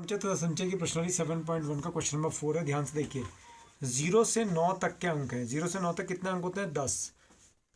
तथा संचय की प्रश्नावली 7.1 का क्वेश्चन नंबर 4 है। ध्यान से देखिए, 0 से 9 तक के अंक हैं। 0 से 9 तक कितने अंक होते हैं? 10।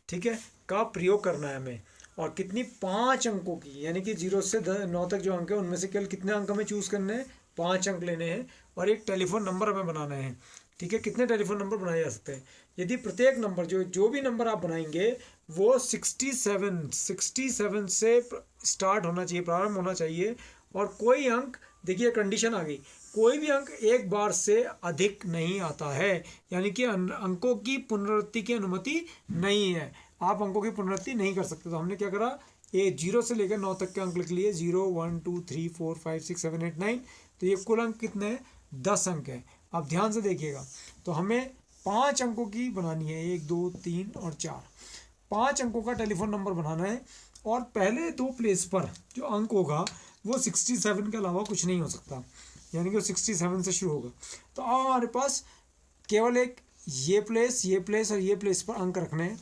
ठीक है, का प्रयोग करना है हमें। और कितनी? 5 अंकों की, यानी कि 0 से 9 तक जो अंक है उनमें से केवल कितने अंक हमें चूज करने हैं? 5 अंक लेने हैं और एक टेलीफोन नंबर हमें बनाना है। ठीक है, कितने टेलीफोन नंबर बनाए जा सकते हैं? यदि प्रत्येक नंबर जो भी नंबर आप बनाएंगे वो 67 से स्टार्ट होना चाहिए, प्रारंभ होना चाहिए। और कोई अंक, देखिए कंडीशन आ गई, कोई भी अंक एक बार से अधिक नहीं आता है, यानी कि अंकों की पुनरावृत्ति की अनुमति नहीं है। आप अंकों की पुनरावृत्ति नहीं कर सकते। तो हमने क्या करा, ये 0 से लेकर 9 तक के अंक लिख लिए। 0 1 2 3 4 5 6 7 8 9। तो ये कुल अंक कितने हैं? 10 अंक है। आप ध्यान से देखिएगा, तो हमें 5 अंकों की बनानी है, 1 2 3 और 4। 5 अंकों का टेलीफोन नंबर बनाना है और पहले 2 प्लेस पर जो अंक होगा वो 67 के अलावा कुछ नहीं हो सकता, यानी कि वो 67 से शुरू होगा। तो अब हमारे पास केवल एक ये प्लेस और ये प्लेस पर अंक रखने हैं।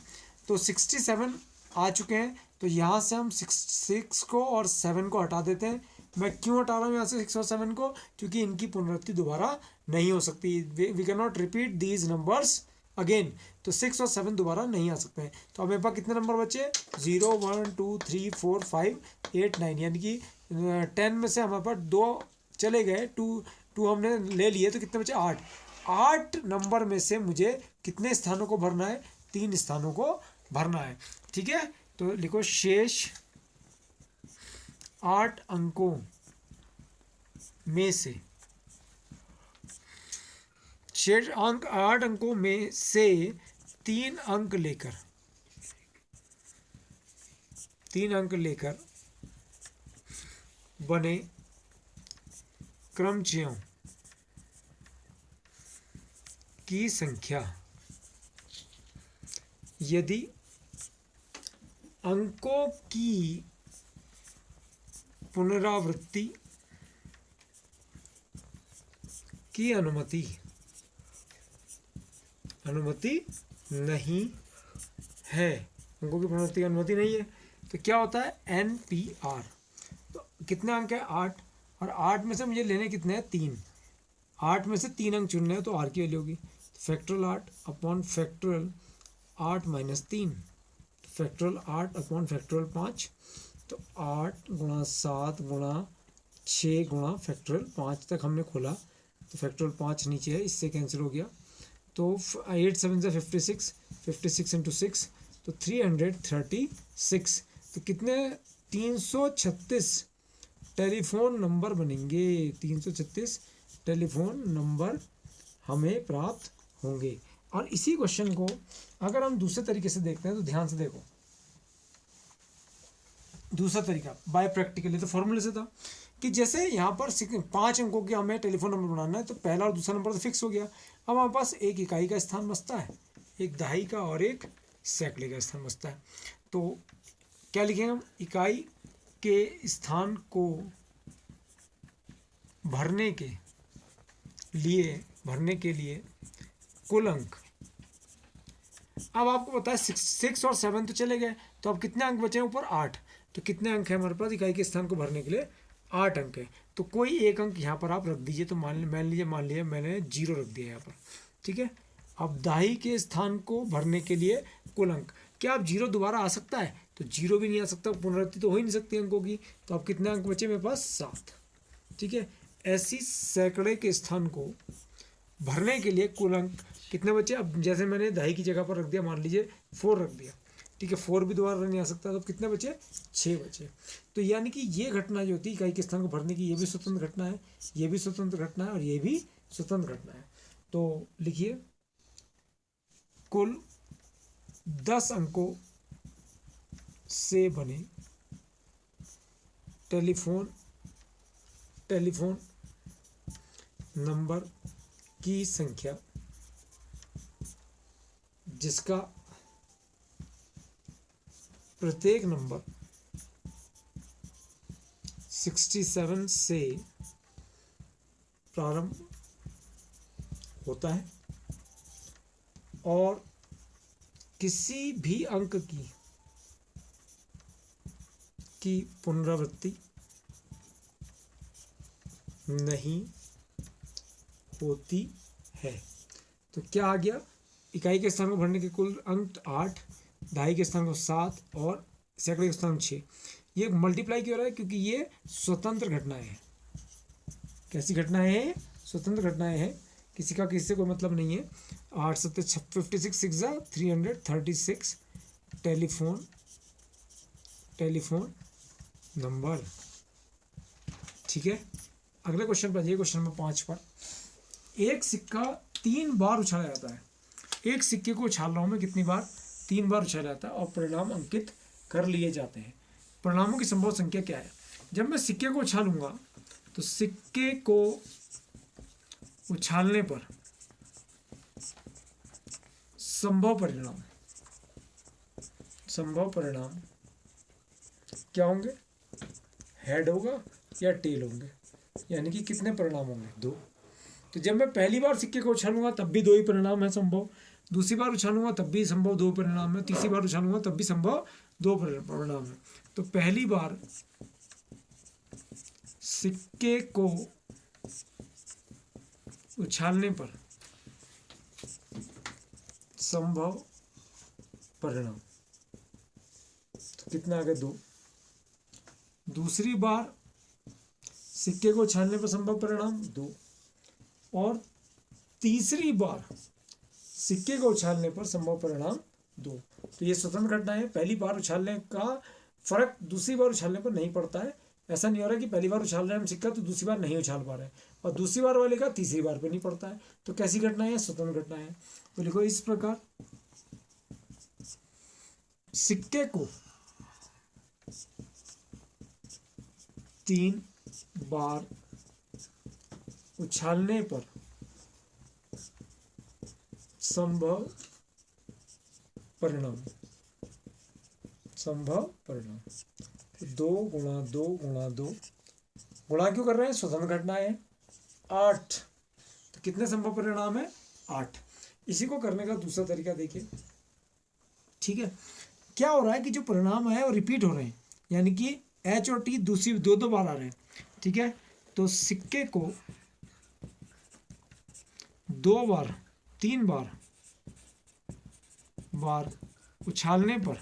तो 67 आ चुके हैं, तो यहाँ से हम 6 को और 7 को हटा देते हैं। मैं क्यों हटा रहा हूँ यहाँ से 6 और 7 को? क्योंकि इनकी पुनरावृत्ति दोबारा नहीं हो सकती। We can not repeat these numbers again. तो 6 और 7 दोबारा नहीं आ सकते हैं। तो अब मेरे पास कितने नंबर बचे? 0 1 2 3 4 5 8 9, यानी कि 10 में से हमारे पास 2 चले गए, 2 हमने ले लिए, तो कितने बचे? 8। 8 नंबर में से मुझे कितने स्थानों को भरना है? 3 स्थानों को भरना है। ठीक है, तो लिखो शेष 8 अंकों में से, शेष अंक 8 अंकों में से 3 अंक लेकर बने क्रमचयों की संख्या यदि अंकों की पुनरावृत्ति की अनुमति नहीं है, अंकों की पुनरावृत्ति की अनुमति नहीं है, तो क्या होता है? NPR। तो कितने अंक है? 8। और 8 में से मुझे लेने कितने हैं? 3। 8 में से 3 अंक चुनने हैं, तो R की वैल्यू होगी factorial 8 upon factorial 8 minus 3, factorial 8 upon factorial 5। तो 8 गुणा 7 गुणा 6 गुणा फैक्टोरियल 5 तक हमने खोला, तो फैक्टोरियल 5 नीचे है, इससे कैंसिल हो गया। तो 8 7 से 56, 56 इंटू 6, तो 336। तो कितने? 336 टेलीफोन नंबर बनेंगे। 336 टेलीफोन नंबर हमें प्राप्त होंगे। और इसी क्वेश्चन को अगर हम दूसरे तरीके से देखते हैं, तो ध्यान से देखो, दूसरा तरीका बाय प्रैक्टिकली, तो फॉर्मूले से था कि जैसे यहाँ पर 5 अंकों की हमें टेलीफोन नंबर बनाना है, तो पहला और दूसरा नंबर तो फिक्स हो गया। अब हमारे पास एक इकाई का स्थान बचता है, एक दहाई का और एक सैकड़े का स्थान बचता है। तो क्या लिखेंगे हम? इकाई के स्थान को भरने के लिए कुल अंक। अब आपको पता है 6 और 7 तो चले गए, तो अब कितने अंक बचे हैं ऊपर? 8। तो कितने अंक है हमारे पास? इकाई के स्थान को भरने के लिए 8 अंक है। तो कोई एक अंक यहाँ पर आप रख दीजिए। तो मान लीजिए मैंने 0 रख दिया यहाँ पर। ठीक है, अब दाही के स्थान को भरने के लिए कुल अंक। क्या अब 0 दोबारा आ सकता है? तो 0 भी नहीं आ सकता, पुनरावृत्ति तो हो ही नहीं सकती अंकों की। तो अब कितने अंक बचे मेरे पास? 7। ठीक है, ऐसी सैकड़े के स्थान को भरने के लिए कुल अंक कितने बचे? अब जैसे मैंने दहाई की जगह पर रख दिया, मान लीजिए 4 रख दिया। ठीक है, 4 भी दोबारा नहीं आ सकता, तो कितने बचे? 6 बचे। तो यानी कि ये घटना जो होती है इकाई के स्थान को भरने की, ये भी स्वतंत्र घटना है, ये भी स्वतंत्र घटना है और ये भी स्वतंत्र घटना है। तो लिखिए, कुल 10 अंकों से बने टेलीफोन नंबर की संख्या जिसका प्रत्येक नंबर 67 से प्रारंभ होता है और किसी भी अंक की पुनरावृत्ति नहीं होती है। तो क्या आ गया, इकाई के स्थान को भरने के कुल अंक 8, दहाई के स्थान को 7 और सैकड़े के स्थान 6। ये मल्टीप्लाई क्यों हो रहा है, क्योंकि ये स्वतंत्र घटनाएं हैं। कैसी घटनाएं हैं, स्वतंत्र घटनाएं हैं, किसी का किसी से कोई मतलब नहीं है। 8 7 56 6 336 टेलीफोन नंबर। ठीक है, अगले क्वेश्चन पर, ये क्वेश्चन नंबर 5 पर, एक सिक्का 3 बार उछाला जाता है। एक सिक्के को उछाल रहा हूं मैं, कितनी बार, 3 बार उछाला जाता है और परिणाम अंकित कर लिए जाते हैं। परिणामों की संभव संख्या क्या है। जब मैं सिक्के को उछालूंगा तो सिक्के को उछालने पर संभव परिणाम क्या होंगे, हेड होगा या टेल होंगे, यानी कि कितने परिणाम होंगे, 2। तो जब मैं पहली बार सिक्के को उछालूंगा तब भी 2 ही परिणाम है संभव, दूसरी बार उछालूंगा तब भी संभव 2 परिणाम है, तीसरी बार उछालूंगा तब भी संभव 2 परिणाम है। तो पहली बार सिक्के को उछालने पर संभव परिणाम, तो कितना आ गया, 2। दूसरी बार सिक्के को उछालने पर संभव परिणाम 2, और तीसरी बार सिक्के को उछालने पर संभव परिणाम 2। तो ये स्वतंत्र घटना है। पहली बार उछालने का फर्क दूसरी बार उछालने पर नहीं पड़ता है। ऐसा नहीं हो रहा कि पहली बार उछाल रहे हैं हम सिक्का तो दूसरी बार नहीं उछाल पा रहे हैं, और दूसरी बार वाले का तीसरी बार पे नहीं पड़ता है। तो कैसी घटना है, स्वतंत्र घटना है। तो लिखो इस प्रकार, सिक्के को 3 बार उछालने पर संभव परिणाम 2 गुणा 2 गुणा 2, गुणा क्यों कर रहे हैं, स्वतंत्र घटना है, 8। तो कितने संभव परिणाम है, 8। इसी को करने का दूसरा तरीका देखिए। ठीक है, क्या हो रहा है कि जो परिणाम है वो रिपीट हो रहे हैं, यानी कि H और T दूसरी 2 बार आ रहे हैं। ठीक है, तो सिक्के को 2 बार 3 बार उछालने पर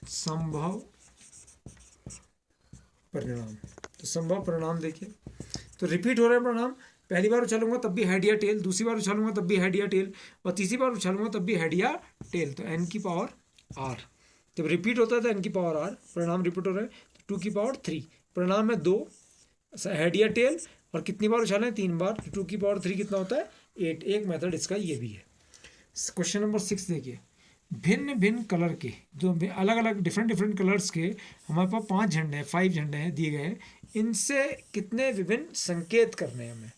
संभव परिणाम, तो संभव परिणाम देखिए, तो रिपीट हो रहे हैं परिणाम। पहली बार उछालूंगा तब भी हेड या टेल, दूसरी बार उछालूंगा तब भी हेड या टेल, और तीसरी बार उछालूंगा तब भी हेड या टेल। तो n की पावर r, जब रिपीट होता है तो n की पावर r, परिणाम रिपीट हो रहा है तो 2 की पावर 3, परिणाम में 2 हेड या टेल, और कितनी बार उछालें, 3 बार, 2 की पावर 3 कितना होता है, 8। एक मेथड इसका ये भी है। क्वेश्चन नंबर 6 देखिए, भिन्न भिन्न कलर के, जो अलग अलग डिफरेंट कलर्स के हमारे पास 5 झंडे हैं, 5 झंडे हैं दिए गए हैं, इनसे कितने विभिन्न संकेत करने हैं हमें।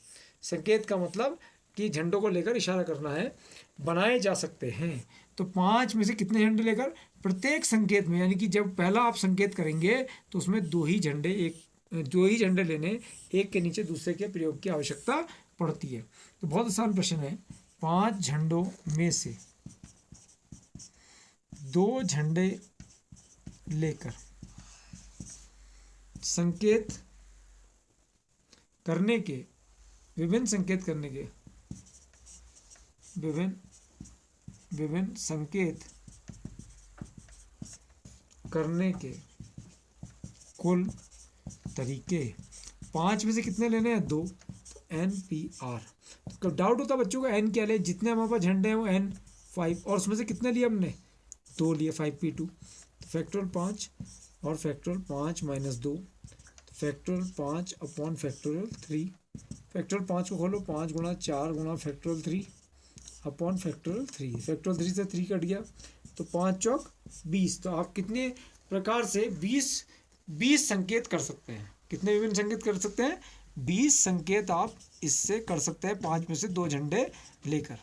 संकेत का मतलब कि झंडों को लेकर इशारा करना है, बनाए जा सकते हैं। तो 5 में से कितने झंडे लेकर, प्रत्येक संकेत में, यानी कि जब पहला आप संकेत करेंगे तो उसमें 2 ही झंडे लेने, एक के नीचे दूसरे के प्रयोग की आवश्यकता पड़ती है। तो बहुत आसान प्रश्न है, 5 झंडों में से 2 झंडे लेकर संकेत करने के, विभिन्न संकेत करने के, विभिन्न संकेत करने के कुल तरीके, 5 में से कितने लेने हैं, 2, तो NPR। तो डाउट होता बच्चों को n क्या ले, जितने हमारे पास झंडे हैं वो n 5, और उसमें से कितने लिए हमने, 2 लिए, 5p2, तो फैक्टोरियल 5 और फैक्टोरियल 5 - 2, तो फैक्टोरियल 5 अपॉन फैक्टोरियल 3, फैक्टोरियल 5 को खोलो, 5 गुणा 4 गुणा फैक्टोरियल 3 अपॉन फैक्टोरियल 3, फैक्टोरियल 3 से 3 कट गया, तो 5 चौक 20। तो आप कितने प्रकार से 20 संकेत कर सकते हैं, कितने विभिन्न संकेत कर सकते हैं, 20 संकेत आप इससे कर सकते हैं 5 में से 2 झंडे लेकर।